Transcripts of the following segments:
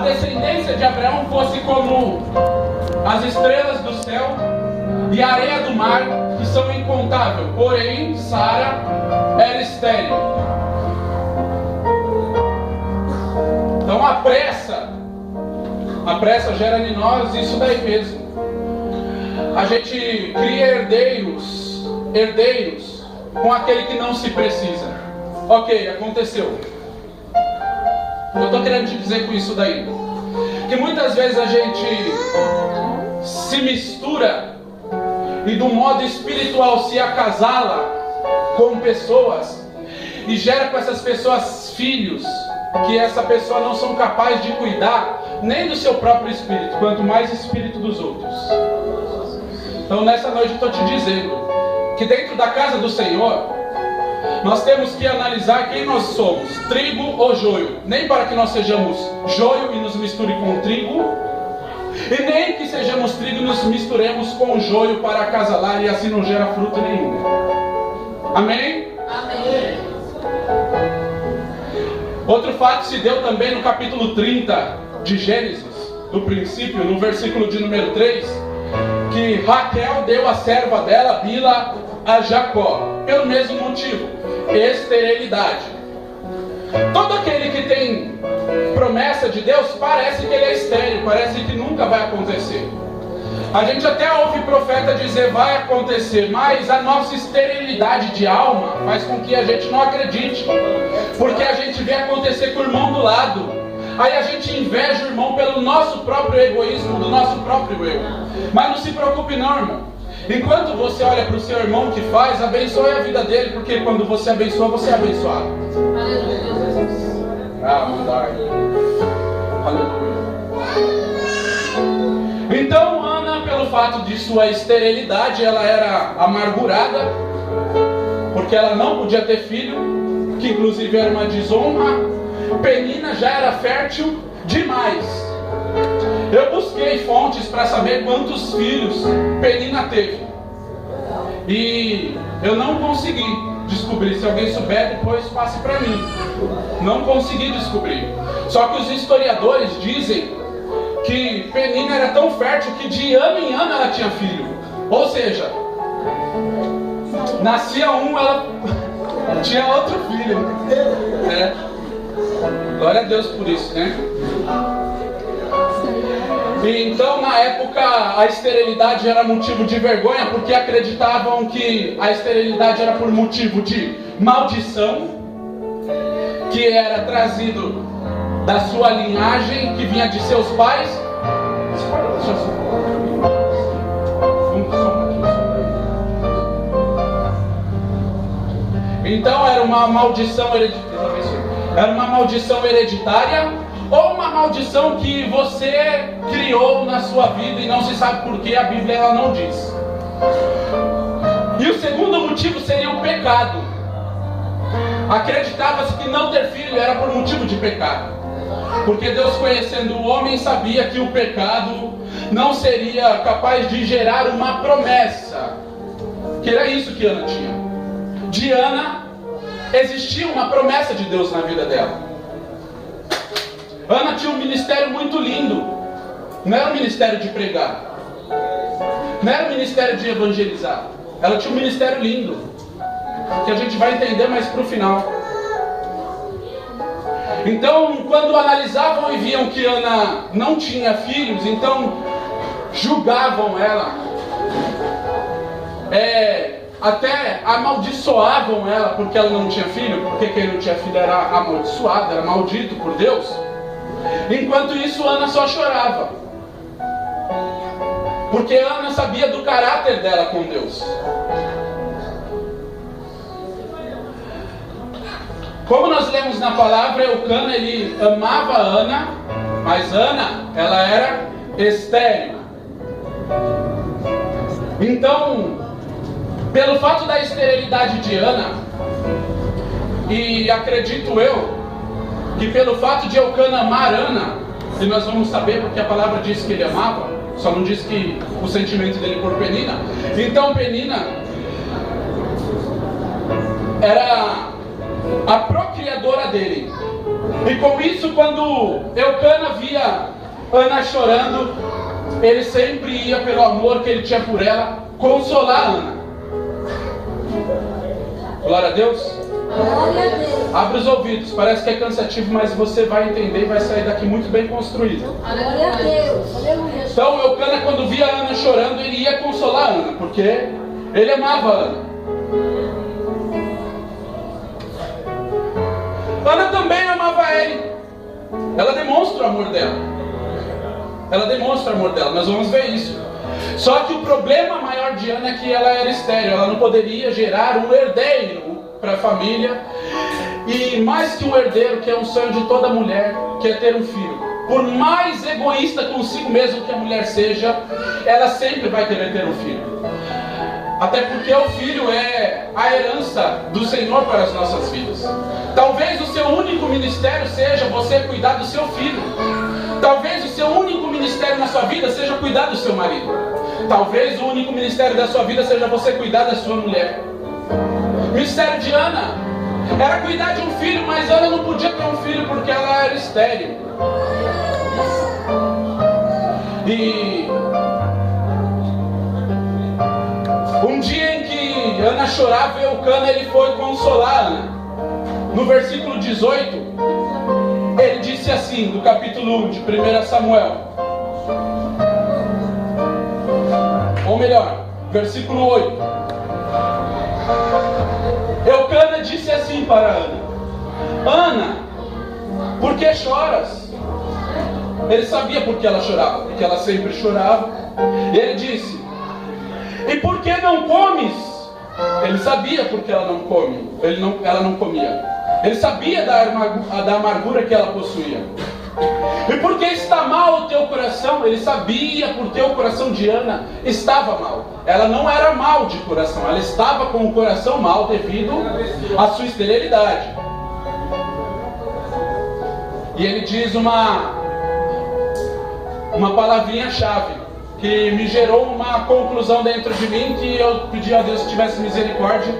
descendência de Abraão fosse como as estrelas do céu e a areia do mar, que são incontáveis. Porém, Sara era estéril. Então a pressa gera em nós isso daí mesmo. A gente cria herdeiros com aquele que não se precisa. Ok, aconteceu. Eu estou querendo te dizer com isso daí que muitas vezes a gente se mistura e do modo espiritual se acasala com pessoas e gera com essas pessoas filhos que essa pessoa não são capazes de cuidar nem do seu próprio espírito, quanto mais espírito dos outros. Então nessa noite eu estou te dizendo que dentro da casa do Senhor nós temos que analisar quem nós somos, trigo ou joio. Nem para que nós sejamos joio e nos misture com trigo, e nem que sejamos trigo e nos misturemos com joio para acasalar e assim não gera fruto nenhum. Amém? Amém. Outro fato se deu também no capítulo 30 de Gênesis, do princípio, no versículo de número 3, que Raquel deu a serva dela, Bila, a Jacó, pelo mesmo motivo, esterilidade. Todo aquele que tem promessa de Deus, parece que ele é estéril, parece que nunca vai acontecer. A gente até ouve profeta dizer vai acontecer, mas a nossa esterilidade de alma faz com que a gente não acredite, porque a gente vê acontecer com o irmão do lado, aí a gente inveja o irmão pelo nosso próprio egoísmo, do nosso próprio eu. Mas não se preocupe não, irmão. Enquanto você olha para o seu irmão que faz, abençoe a vida dele, porque quando você abençoa, você é abençoado. Aleluia. Então Ana, pelo fato de sua esterilidade, ela era amargurada, porque ela não podia ter filho, que inclusive era uma desonra. Penina já era fértil demais. Eu busquei fontes para saber quantos filhos Penina teve, e eu não consegui descobrir. Se alguém souber, depois passe para mim. Não consegui descobrir. Só que os historiadores dizem que Penina era tão fértil que de ano em ano ela tinha filho. Ou seja, nascia um, ela tinha outro filho. Glória a Deus por isso, né? E então na época a esterilidade era motivo de vergonha, porque acreditavam que a esterilidade era por motivo de maldição, que era trazido da sua linhagem, que vinha de seus pais. Você pode deixar só um pouquinho? Então era uma maldição hereditária, ou uma maldição que você criou na sua vida e não se sabe por que, a Bíblia ela não diz. E o segundo motivo seria o pecado. Acreditava-se que não ter filho era por motivo de pecado, porque Deus, conhecendo o homem, sabia que o pecado não seria capaz de gerar uma promessa, que era isso que Ana tinha. De Ana existia uma promessa de Deus na vida dela. Ana tinha um ministério muito lindo. Não era um ministério de pregar, não era um ministério de evangelizar. Ela tinha um ministério lindo, que a gente vai entender mais para o final. Então, quando analisavam e viam que Ana não tinha filhos, então julgavam ela, até amaldiçoavam ela porque ela não tinha filho, porque quem não tinha filho era amaldiçoado, era maldito por Deus. Enquanto isso, Ana só chorava, porque Ana sabia do caráter dela com Deus. Como nós lemos na palavra, Eucana, ele amava Ana, mas Ana, ela era estéril. Então, pelo fato da esterilidade de Ana, e acredito eu, que pelo fato de Eucana amar Ana, e nós vamos saber porque a palavra diz que ele amava, só não diz que o sentimento dele por Penina. Então Penina era a procriadora dele. E com isso, quando Eucana via Ana chorando, ele sempre ia, pelo amor que ele tinha por ela, consolar Ana. Glória a Deus. Glória a Deus. Abre os ouvidos, parece que é cansativo, mas você vai entender e vai sair daqui muito bem construído. Glória a Deus. Aleluia. Então Eucana, quando via Ana chorando, ele ia consolar Ana, porque ele amava Ana. Ana também amava ele. Ela demonstra o amor dela. Ela demonstra o amor dela, nós vamos ver isso. Só que o problema maior de Ana é que ela era estéril. Ela não poderia gerar um herdeiro para a família. E mais que um herdeiro, que é um sonho de toda mulher, que é ter um filho. Por mais egoísta consigo mesmo que a mulher seja, ela sempre vai querer ter um filho. Até porque o filho é a herança do Senhor para as nossas vidas. Talvez o seu único ministério seja você cuidar do seu filho. Talvez o seu único ministério na sua vida seja cuidar do seu marido. Talvez o único ministério da sua vida seja você cuidar da sua mulher. O ministério de Ana era cuidar de um filho, mas Ana não podia ter um filho porque ela era estéril. E um dia em que Ana chorava, Eucana, ele foi consolar Ana. No versículo 18, ele disse assim, do capítulo 1 de 1 Samuel. Ou melhor, versículo 8. Eucana disse assim para Ana: Ana, por que choras? Ele sabia por que ela chorava, porque ela sempre chorava. E ele disse: e por que não comes? Ele sabia porque ela não come. Ela não comia. Ele sabia da amargura que ela possuía. E por que está mal o teu coração? Ele sabia porque o coração de Ana estava mal. Ela não era mal de coração, ela estava com o coração mal devido à sua esterilidade. E ele diz uma palavrinha-chave que me gerou uma conclusão dentro de mim, que eu pedi a Deus que tivesse misericórdia,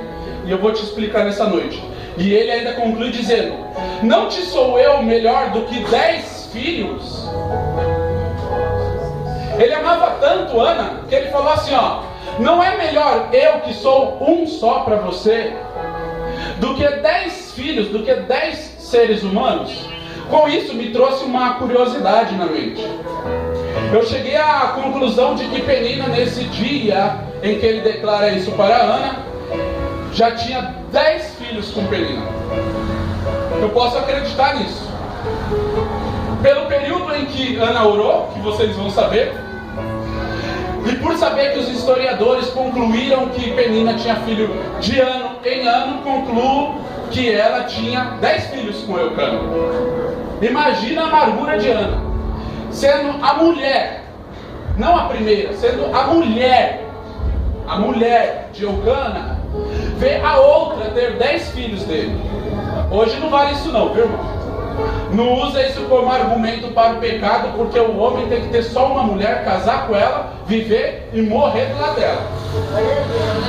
e eu vou te explicar nessa noite. E ele ainda conclui dizendo: não te sou eu melhor do que 10 filhos? Ele amava tanto Ana, que ele falou assim, ó: não é melhor eu que sou um só para você, do que 10 filhos, do que 10 seres humanos? Com isso me trouxe uma curiosidade na mente. Eu cheguei à conclusão de que Penina, nesse dia em que ele declara isso para Ana, já tinha 10 filhos com Penina. Eu posso acreditar nisso. Pelo período em que Ana orou, que vocês vão saber, e por saber que os historiadores concluíram que Penina tinha filho de ano em ano, concluo que ela tinha 10 filhos com Eucana. Imagina a amargura de Ana, sendo a mulher, não a primeira, sendo a mulher de Eucana, ver a outra ter 10 filhos dele. Hoje não vale isso não, viu, irmão? Não usa isso como argumento para o pecado, porque o homem tem que ter só uma mulher, casar com ela, viver e morrer do lado dela.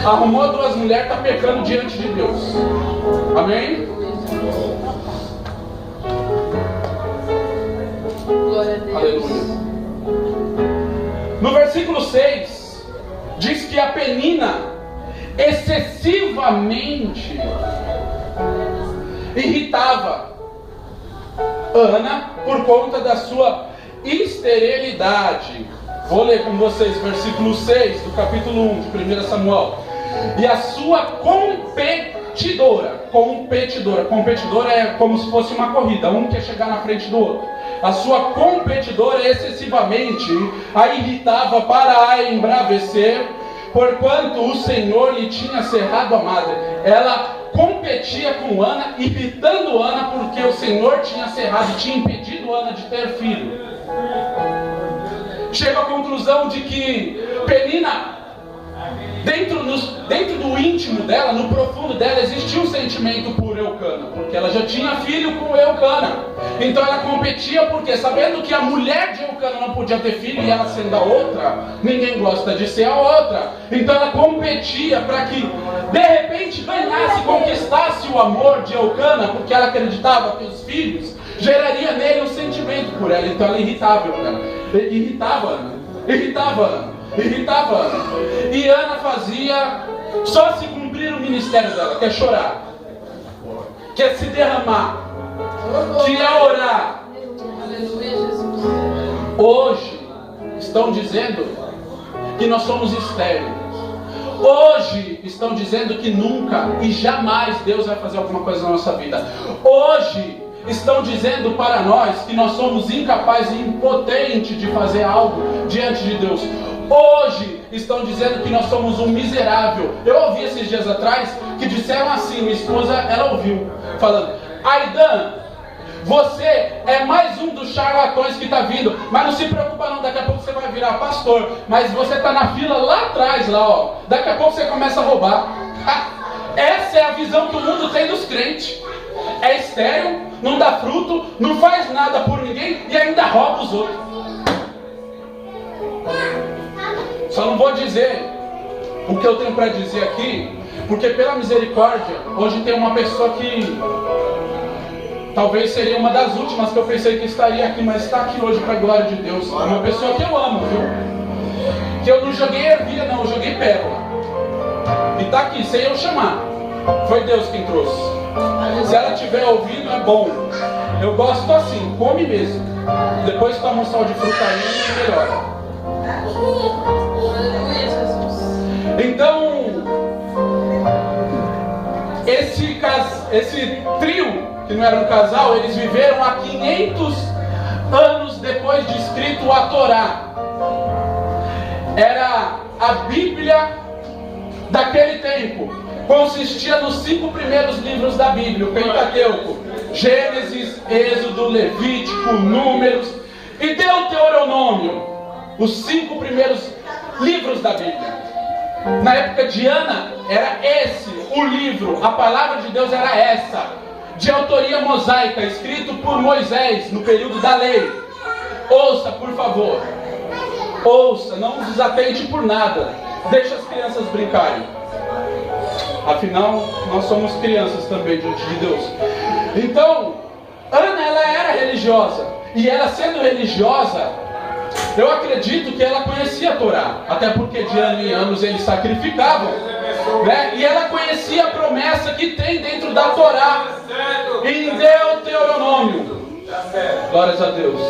Arrumou 2 mulheres, está pecando diante de Deus. Amém? Glória a Deus. Aleluia. No versículo 6, diz que a Penina excessivamente irritava Ana por conta da sua esterilidade. Vou ler com vocês versículo 6 do capítulo 1 de 1 Samuel. E a sua competidora é como se fosse uma corrida, um quer chegar na frente do outro. A sua competidora excessivamente a irritava para a embravecer, porquanto o Senhor lhe tinha cerrado a madre. Ela competia com Ana, irritando Ana, porque o Senhor tinha cerrado, tinha impedido Ana de ter filho. Chega à conclusão de que Penina, dentro do íntimo dela, no profundo dela, existia um sentimento por Eucana, porque ela já tinha filho com Eucana. Então ela competia, porque sabendo que a mulher de Eucana não podia ter filho, e ela sendo a outra, ninguém gosta de ser a outra. Então ela competia para que de repente ganhasse, conquistasse o amor de Eucana, porque ela acreditava que os filhos geraria nele um sentimento por ela. Então ela irritava ela. Irritava Ana. Irritava Ana. Irritava Ana. E Ana fazia só se cumprir o ministério dela, que é chorar, que é se derramar, que é orar. Aleluia, Jesus. Hoje estão dizendo que nós somos estéreis. Hoje estão dizendo que nunca e jamais Deus vai fazer alguma coisa na nossa vida. Hoje estão dizendo para nós que nós somos incapazes e impotentes de fazer algo diante de Deus. Hoje estão dizendo que nós somos um miserável. Eu ouvi esses dias atrás que disseram assim, minha esposa, ela ouviu, falando: Aidan, você é mais um dos charlatões que está vindo, mas não se preocupa não, daqui a pouco você vai virar pastor, mas você está na fila lá atrás, lá, ó. Daqui a pouco você começa a roubar. Essa é a visão que o mundo tem dos crentes. É estéril, não dá fruto, não faz nada por ninguém e ainda rouba os outros. Só não vou dizer o que eu tenho para dizer aqui, porque pela misericórdia, hoje tem uma pessoa que talvez seria uma das últimas que eu pensei que estaria aqui, mas está aqui hoje para a glória de Deus. É uma pessoa que eu amo, viu? Que eu não joguei ervilha, não, eu joguei pérola. E está aqui, sem eu chamar. Foi Deus quem trouxe. Se ela estiver ouvindo, é bom. Eu gosto assim, come mesmo. Depois toma um sal de fruta aí e melhora. Aleluia, Jesus. Então, esse trio, que não era um casal, eles viveram há 500 anos depois de escrito a Torá. Era a Bíblia daquele tempo. Consistia nos 5 primeiros livros da Bíblia, o Pentateuco: Gênesis, Êxodo, Levítico, Números e Deuteronômio. Os 5 primeiros livros da Bíblia. Na época de Ana, era esse o livro, a palavra de Deus era essa, de autoria mosaica, escrito por Moisés no período da lei. Ouça, por favor. Ouça, não desatente por nada. Deixa as crianças brincarem. Afinal, nós somos crianças também diante de Deus. Então, Ana, ela era religiosa. E ela sendo religiosa, eu acredito que ela conhecia a Torá. Até porque de ano em anos eles sacrificavam, né? E ela conhecia a promessa que tem dentro da Torá, em Deuteronômio. Glórias a Deus.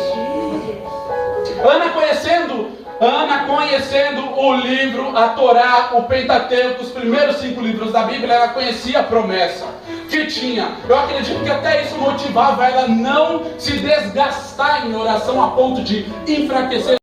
Ana conhecendo o livro, a Torá, o Pentateuco, os primeiros 5 livros da Bíblia, ela conhecia a promessa que tinha. Eu acredito que até isso motivava ela não se desgastar em oração a ponto de enfraquecer